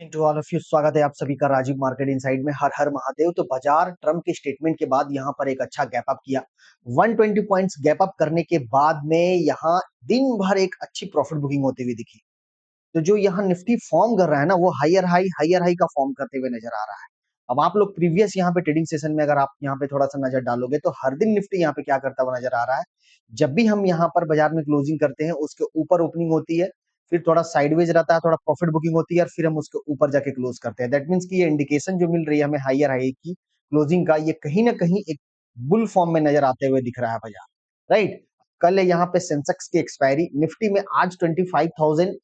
To all of you, स्वागत है आप सभी का राजीव मार्केट इनसाइड में। हर हर महादेव। तो बाजार ट्रम्प के स्टेटमेंट के बाद यहाँ पर एक अच्छा गैप अप किया। 120 पॉइंट्स गैप अप करने के बाद में यहाँ दिन भर एक अच्छी प्रॉफिट बुकिंग होती हुई दिखी। तो जो यहाँ निफ्टी फॉर्म कर रहा है ना, वो हायर हाई का फॉर्म करते हुए नजर आ रहा है। अब आप लोग प्रीवियस यहाँ पे ट्रेडिंग सेशन में अगर आप यहाँ पे थोड़ा सा नजर डालोगे तो हर दिन निफ्टी यहाँ पे क्या करता हुआ नजर आ रहा है। जब भी हम यहाँ पर बाजार में क्लोजिंग करते हैं उसके ऊपर ओपनिंग होती है, फिर थोड़ा साइडवेज रहता है, थोड़ा प्रॉफिट बुकिंग होती है और फिर हम उसके ऊपर जाके क्लोज करते हैं। दैट मीन्स कि ये इंडिकेशन जो मिल रही है हमें हायर हाई की क्लोजिंग का, ये कहीं ना कहीं एक बुल फॉर्म में नजर आते हुए दिख रहा है बाजार। राइट। कल यहाँ पे सेंसेक्स की एक्सपायरी, निफ्टी में आज 25,000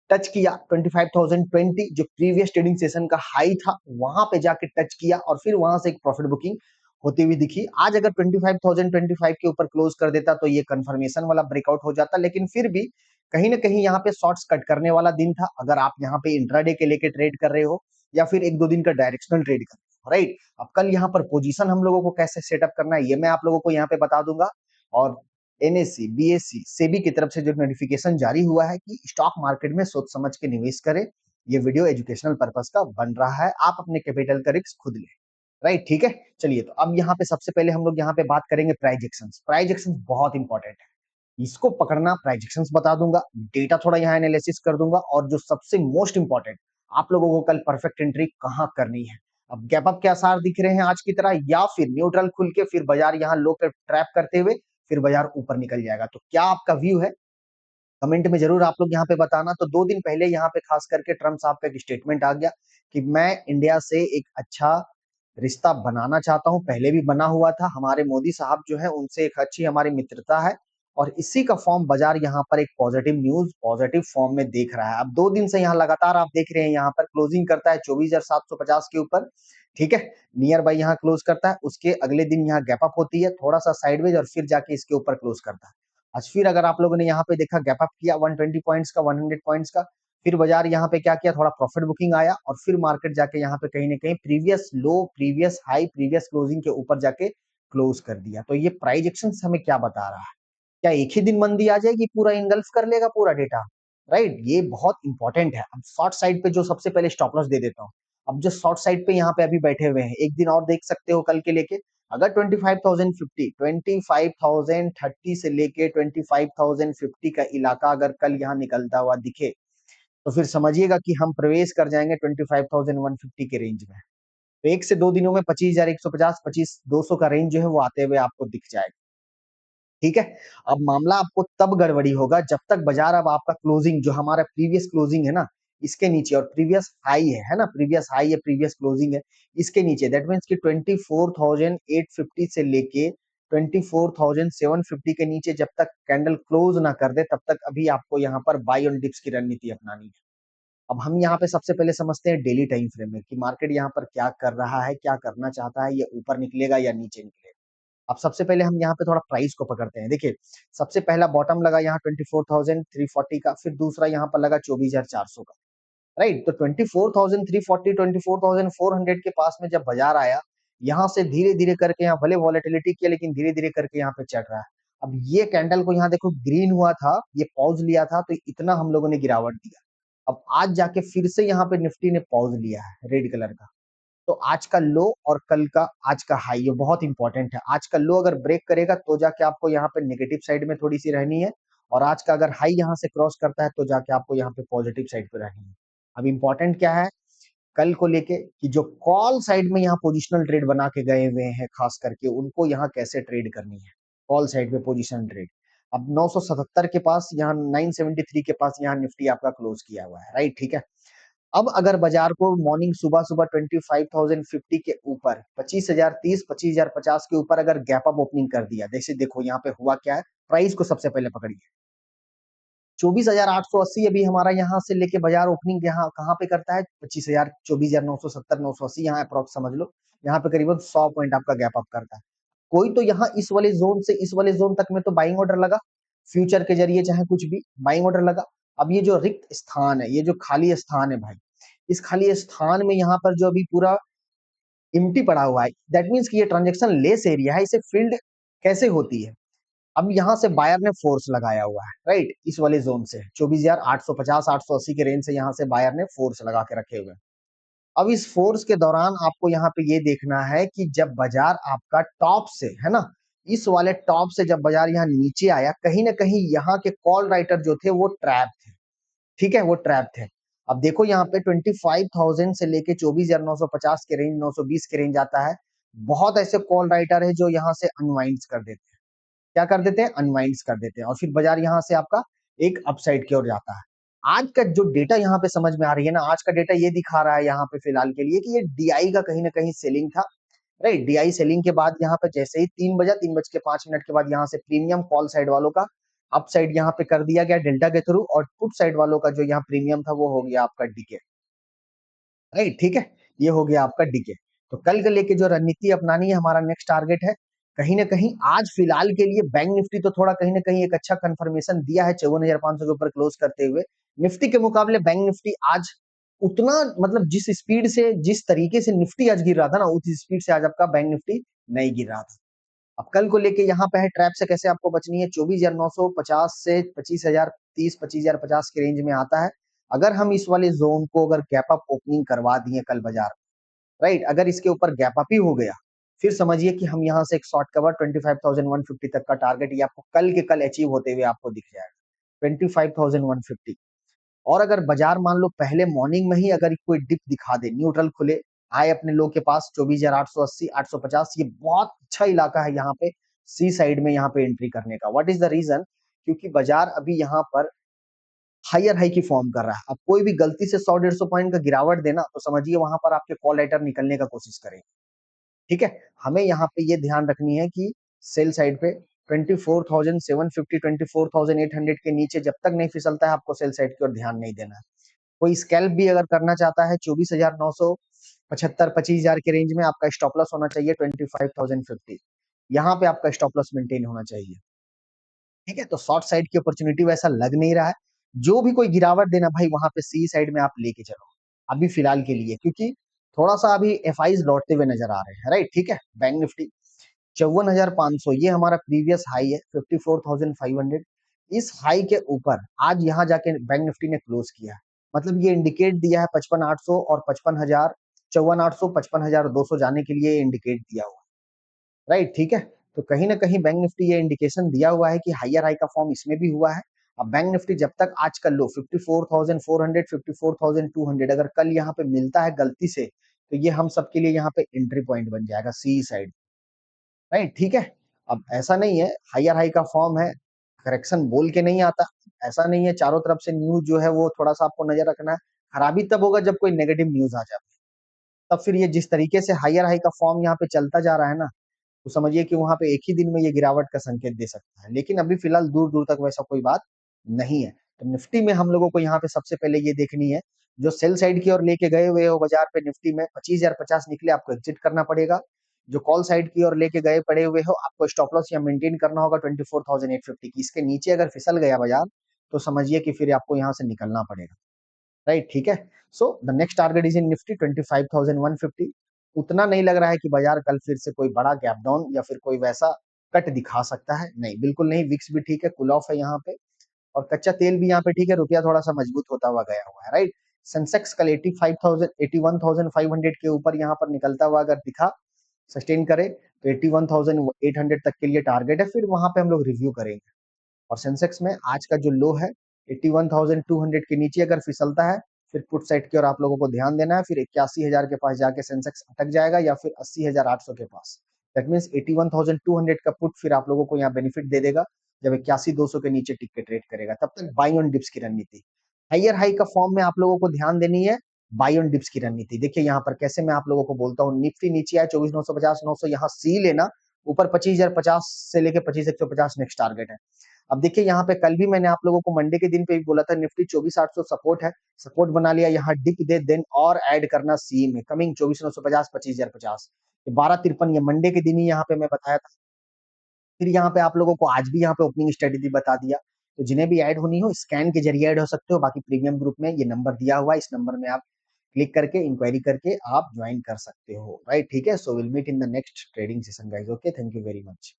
टच किया। 25,020 जो प्रीवियस ट्रेडिंग सेशन का हाई था वहां पे जाके टच किया और फिर वहां से एक प्रॉफिट बुकिंग होती हुई दिखी। आज अगर 25,025 के ऊपर क्लोज कर देता तो ये कंफर्मेशन वाला ब्रेकआउट हो जाता, लेकिन फिर भी कहीं ना कहीं यहाँ पे शॉर्ट्स कट करने वाला दिन था। अगर आप यहाँ पे इंट्राडे के लेके ट्रेड कर रहे हो या फिर एक दो दिन का डायरेक्शनल ट्रेड कर रहे हो, राइट। अब कल यहाँ पर पोजीशन हम लोगों को कैसे सेटअप करना है ये मैं आप लोगों को यहाँ पे बता दूंगा। और एनएससी बीएससी सेबी की तरफ से जो नोटिफिकेशन जारी हुआ है कि स्टॉक मार्केट में सोच समझ के निवेश करें, ये वीडियो एजुकेशनल पर्पस का बन रहा है। आप अपने कैपिटल का रिस्क खुद लें। राइट, ठीक है। चलिए, तो अब यहाँ पे सबसे पहले हम लोग यहाँ पे बात करेंगे प्राइस एक्शंस। प्राइस एक्शंस बहुत इंपॉर्टेंट है, इसको पकड़ना। प्राइस एक्शंस बता दूंगा, डेटा थोड़ा यहाँ एनालिसिस कर दूंगा और जो सबसे मोस्ट इंपॉर्टेंट, आप लोगों को कल परफेक्ट एंट्री कहाँ करनी है। अब गैप अप के आसार दिख रहे हैं आज की तरह, या फिर न्यूट्रल खुल के फिर बाजार यहाँ लो पे ट्रैप करते हुए फिर बाजार ऊपर निकल जाएगा। तो क्या आपका व्यू है, कमेंट में जरूर आप लोग यहाँ पे बताना। तो 2 दिन पहले यहाँ पे खास करके ट्रम्प साहब का एक स्टेटमेंट आ गया कि मैं इंडिया से एक अच्छा रिश्ता बनाना चाहता हूं। पहले भी बना हुआ था, हमारे मोदी साहब जो है उनसे एक अच्छी हमारी मित्रता है और इसी का फॉर्म बाजार यहाँ पर एक पॉजिटिव न्यूज पॉजिटिव फॉर्म में देख रहा है। अब 2 दिन से यहाँ लगातार आप देख रहे हैं यहाँ पर क्लोजिंग करता है 24,750 के ऊपर, ठीक है। नियर बाई यहाँ क्लोज करता है, उसके अगले दिन यहाँ गैप अप होती है, थोड़ा सा साइडवेज और फिर जाके इसके ऊपर क्लोज करता है। आज फिर अगर आप लोगों ने यहाँ पे देखा गैप अप किया 120 पॉइंट्स का, 100 पॉइंट्स का, फिर बाजार यहाँ पे क्या किया, थोड़ा प्रॉफिट बुकिंग आया और फिर मार्केट जाके यहाँ पे कहीं ना कहीं प्रीवियस लो प्रीवियस हाई प्रीवियस क्लोजिंग के ऊपर जाके क्लोज कर दिया। तो ये प्राइस एक्शन हमें क्या बता रहा है, क्या एक ही दिन मंदी आ जाएगी, पूरा इंगल्फ कर लेगा पूरा डेटा। राइट, ये बहुत इंपॉर्टेंट है। अब शॉर्ट साइड पे जो सबसे पहले स्टॉप लॉस दे देता हूँ। अब जो शॉर्ट साइड पे यहाँ पे अभी बैठे हुए हैं, एक दिन और देख सकते हो कल के लेके। अगर 25,050 25,030 से लेके 25,050 का इलाका अगर कल यहाँ निकलता हुआ दिखे तो फिर समझिएगा कि हम प्रवेश कर जाएंगे 25,150 के रेंज में। तो 1 से 2 दिनों में 25,150 25,200 का रेंज जो है वो आते हुए आपको दिख जाएगा, ठीक है। अब मामला आपको तब गड़बड़ी होगा जब तक बाजार अब आपका क्लोजिंग जो हमारा प्रीवियस क्लोजिंग है ना इसके नीचे, और प्रीवियस हाई है ना, प्रीवियस हाई है प्रीवियस क्लोजिंग है इसके नीचे, दैट मीन्स कि 24,850 से लेके 24,750 के नीचे जब तक कैंडल क्लोज ना कर दे तब तक अभी आपको यहाँ पर बाई ऑन डिप्स की रणनीति अपनानी है। अब हम यहाँ पे सबसे पहले समझते हैं डेली टाइम फ्रेम में कि मार्केट यहाँ पर क्या कर रहा है, क्या करना चाहता है, ये ऊपर निकलेगा या नीचे निकलेगा। अब सबसे पहले हम यहाँ पे थोड़ा प्राइस को पकड़ते हैं। देखिए, सबसे पहला बॉटम लगा यहाँ 24,340 का, फिर दूसरा यहाँ पर लगा 24,400 का, राइट। तो 24,340 24,400 के पास में जब बाजार आया, यहाँ से धीरे धीरे करके यहाँ भले वॉलेटिलिटी किया लेकिन धीरे धीरे करके यहाँ पे चढ़ रहा है। अब ये कैंडल को यहाँ देखो ग्रीन हुआ था, ये पॉज लिया था तो इतना हम लोगों ने गिरावट दिया। अब आज जाके फिर से यहाँ पे निफ्टी ने पॉज लिया है रेड कलर का। तो आज का लो और कल का आज का हाई ये बहुत इंपॉर्टेंट है। आज का लो अगर ब्रेक करेगा तो जाके आपको यहाँ पे नेगेटिव साइड में थोड़ी सी रहनी है, और आज का अगर हाई यहाँ से क्रॉस करता है तो जाके आपको यहाँ पे पॉजिटिव साइड पे रहनी है। अब इंपॉर्टेंट क्या है कल को लेके कि जो कॉल साइड में यहाँ पोजिशनल ट्रेड बना के गए हुए हैं खास करके उनको यहाँ कैसे ट्रेड करनी है। कॉल साइड पे पोजिशनल ट्रेड अब 977 के पास, यहाँ 973 के पास यहाँ निफ्टी आपका क्लोज किया हुआ है, राइट, ठीक है। अब अगर बाजार को मॉर्निंग सुबह सुबह 25,050 के ऊपर 25,030 25,050 के ऊपर अगर गैप अप ओपनिंग कर दिया, जैसे देखो यहाँ पे हुआ क्या है, प्राइस को सबसे पहले पकड़िए। 24,880 अभी हमारा यहाँ से लेके बाजार ओपनिंग यहाँ कहाँ पे करता है, 25,000 24,970 980 यहाँ अप्रोक्स समझ लो। यहाँ पे करीबन 100 पॉइंट आपका गैप अप करता है। कोई तो यहाँ इस वाले जोन से इस वाले जोन तक में तो बाइंग ऑर्डर लगा, फ्यूचर के जरिए चाहे कुछ भी बाइंग ऑर्डर लगा। अब ये जो रिक्त स्थान है, ये जो खाली स्थान है भाई, इस खाली स्थान में यहाँ पर जो अभी पूरा एम्प्टी पड़ा हुआ है, दैट मीन्स कि ये ट्रांजेक्शन लेस एरिया है, इसे फील्ड कैसे होती है। अब यहाँ से बायर ने फोर्स लगाया हुआ है, राइट, इस वाले जोन से 24,850 880 के रेंज से यहाँ से बायर ने फोर्स लगा के रखे हुए हैं। अब इस फोर्स के दौरान आपको यहाँ पे ये देखना है कि जब बाजार आपका टॉप से, है ना, इस वाले टॉप से जब बाजार यहाँ नीचे आया, कहीं ना कहीं यहाँ के कॉल राइटर जो थे वो ट्रैप थे। ठीक है, वो ट्रैप थे। अब देखो यहाँ पे 25,000 से लेके 24,950 के रेंज, 920 के रेंज आता है। बहुत ऐसे कॉल राइटर है जो यहाँ से अनवाइंड कर देते हैं। क्या कर देते हैं? अनवाइंड कर देते हैं, और फिर बाजार यहाँ से आपका एक अपसाइड की ओर जाता है। आज का जो डेटा यहाँ पे समझ में आ रही है ना, आज का डेटा ये दिखा रहा है यहाँ पे फिलहाल के लिए कि ये डीआई का कहीं ना कहीं सेलिंग था। राइट, डीआई सेलिंग के बाद यहाँ पे जैसे ही 3 बजा, 3 बज के 5 मिनट के बाद यहाँ से प्रीमियम कॉल साइड वालों का अप साइड यहाँ पे कर दिया गया डेल्टा के थ्रू, और पुट साइड वालों का जो यहाँ प्रीमियम था वो हो गया आपका डीके। राइट, ठीक है, ये हो गया आपका डीके। तो कल के लेके जो रणनीति अपनानी है, हमारा नेक्स्ट टारगेट है कहीं ना कहीं आज फिलहाल के लिए बैंक निफ्टी तो थोड़ा कहीं ना कहीं एक अच्छा कंफर्मेशन दिया है 54,500 के ऊपर क्लोज करते हुए। निफ्टी के मुकाबले बैंक निफ्टी आज उतना, मतलब जिस स्पीड से, जिस तरीके से निफ्टी आज गिर रहा था ना, उस स्पीड से आज आपका बैंक निफ्टी नहीं गिर रहा था। अब कल को लेके यहाँ पे है ट्रैप से कैसे आपको बचनी है। 24,950 से 25,030, 25,050 के रेंज में आता है। अगर हम इस वाले जोन को अगर गैप अप ओपनिंग करवा दिए कल बाजार, राइट, अगर इसके ऊपर गैप अप ही हो गया, फिर समझिए कि हम यहाँ से एक शॉर्ट कवर 25,150 तक का टारगेट ये आपको कल के कल अचीव होते हुए आपको दिख जाएगा, 25,150। और अगर बाजार मान लो पहले मॉर्निंग में ही अगर कोई डिप दिखा दे, न्यूट्रल खुले, आए अपने लो के पास 24,880, 850, ये बहुत अच्छा इलाका है यहाँ पे सी साइड में यहाँ पे एंट्री करने का। What is the reason? क्योंकि बाजार अभी यहाँ पर हायर हाई की फॉर्म कर रहा है। अब कोई भी गलती से 100-150 पॉइंट का गिरावट देना, तो समझिए वहां पर आपके कॉल राइटर निकलने का कोशिश करेंगे। ठीक है, हमें यहाँ पे ये ध्यान रखनी है कि सेल साइड पे 24,750, 24,800 के नीचे जब तक नहीं फिसलता है, आपको सेल साइड की ओर ध्यान नहीं देना है। कोई स्कैल्प भी अगर करना चाहता है 24,975, 25,000 के रेंज में, आपका स्टॉप लॉस होना चाहिए 25,050। यहाँ पे आपका स्टॉप लॉस मेंटेन होना चाहिए। ठीक है, तो शॉर्ट साइड की अपॉर्चुनिटी वैसा लग नहीं रहा है। जो भी कोई गिरावट देना भाई, वहां पे सी साइड में आप लेके चलो अभी फिलहाल के लिए, क्योंकि थोड़ा सा अभी एफआईज लौटते हुए नजर आ रहे हैं। राइट, ठीक है, बैंक निफ्टी 54,500 ये हमारा प्रीवियस हाई है, 54,500। इस हाई के ऊपर आज यहाँ जाके बैंक निफ्टी ने क्लोज किया है। मतलब ये इंडिकेट दिया है 55,800 और 55,000, 54,800, 55,200 जाने के लिए इंडिकेट दिया हुआ है। राइट, ठीक है, तो कहीं ना कहीं बैंक निफ्टी ये इंडिकेशन दिया हुआ है कि हायर हाई का फॉर्म इसमें भी हुआ है। अब बैंक निफ्टी जब तक आज का लो 54,400, 54,200 अगर कल यहाँ पे मिलता है गलती से, तो ये हम सबके लिए यहाँ पे एंट्री पॉइंट बन जाएगा सी साइड। राइट, ठीक है, अब ऐसा नहीं है, हायर हाई का फॉर्म है, करेक्शन बोल के नहीं आता। ऐसा नहीं है चारों तरफ से न्यूज जो है वो थोड़ा सा आपको नजर रखना है। खराबी तब होगा जब कोई नेगेटिव न्यूज आ जाए, तब फिर ये जिस तरीके से हायर हाई का फॉर्म यहाँ पे चलता जा रहा है ना, तो समझिए कि वहां पे एक ही दिन में ये गिरावट का संकेत दे सकता है। लेकिन अभी फिलहाल दूर दूर तक वैसा कोई बात नहीं है। तो निफ्टी में हम लोगों को यहाँ पे सबसे पहले ये देखनी है, जो सेल साइड की ओर लेके गए हुए हो बाजार पे निफ्टी में 25,050 निकले, आपको एग्जिट करना पड़ेगा। जो कॉल साइड की ओर लेके गए पड़े हुए हो, आपको स्टॉप लॉस या मेंटेन करना होगा 24,850 की। इसके नीचे अगर फिसल गया बाजार, तो समझिए कि फिर आपको यहाँ से निकलना पड़ेगा। राइट, ठीक है, so the next target is in Nifty 25,150। उतना नहीं लग रहा है कि बाजार कल फिर से कोई बड़ा गैप डाउन या फिर कोई वैसा कट दिखा सकता है, नहीं, बिल्कुल नहीं। विक्स भी ठीक है, कूल ऑफ है यहाँ पे, और कच्चा तेल भी यहाँ पे ठीक है, रुपया थोड़ा सा मजबूत होता हुआ गया हुआ है। राइट, सेंसेक्स कल 85,000, 81,500 के ऊपर यहाँ पर निकलता हुआ अगर दिखा, सस्टेन करे, तो 81,800 तक के लिए टारगेट है, फिर वहां पे हम लोग रिव्यू करेंगे। और सेंसेक्स में आज का जो लो है 81,200 के नीचे अगर फिसलता है, फिर पुट साइड की ओर आप लोगों को ध्यान देना है। फिर 81,000 के पास जाके सेंसेक्स अटक जाएगा, या फिर 80,800 के पास। दैट मीन्स 81,200 का पुट फिर आप लोगों को यहाँ बेनिफिट दे देगा जब 81,200 के नीचे टिक के ट्रेड करेगा। तब तक बाई ऑन डिप्स की रणनीति, हायर हाई का फॉर्म में आप लोगों को ध्यान देनी है, बाई ऑन डिप्स की रणनीति। देखिए यहाँ पर कैसे मैं आप लोगों को बोलता हूँ, निफ्टी नीचे आए 24,950, 900 यहाँ सी लेना, ऊपर 25,050 से लेके 25,150 नेक्स्ट टारगेट है। अब देखिए यहाँ पे कल भी मैंने आप लोगों को मंडे के दिन पे भी बोला था, निफ्टी 24,800 सपोर्ट है, सपोर्ट बना लिया, यहाँ डिप दे देन और ऐड करना सी में कमिंग 24,950, 25,050, 12,53 ये मंडे के दिन ही यहाँ पे मैं बताया था। फिर यहाँ पे आप लोगों को आज भी यहाँ पे ओपनिंग स्ट्रेटेजी बता दिया। तो जिन्हें भी ऐड होनी हो स्कैन के जरिए ऐड हो सकते हो, बाकी प्रीमियम ग्रुप में ये नंबर दिया हुआ है, इस नंबर में आप क्लिक करके इंक्वायरी करके आप ज्वाइन कर सकते हो। राइट, ठीक है, so will meet in the next trading session guys. Okay, thank you very much.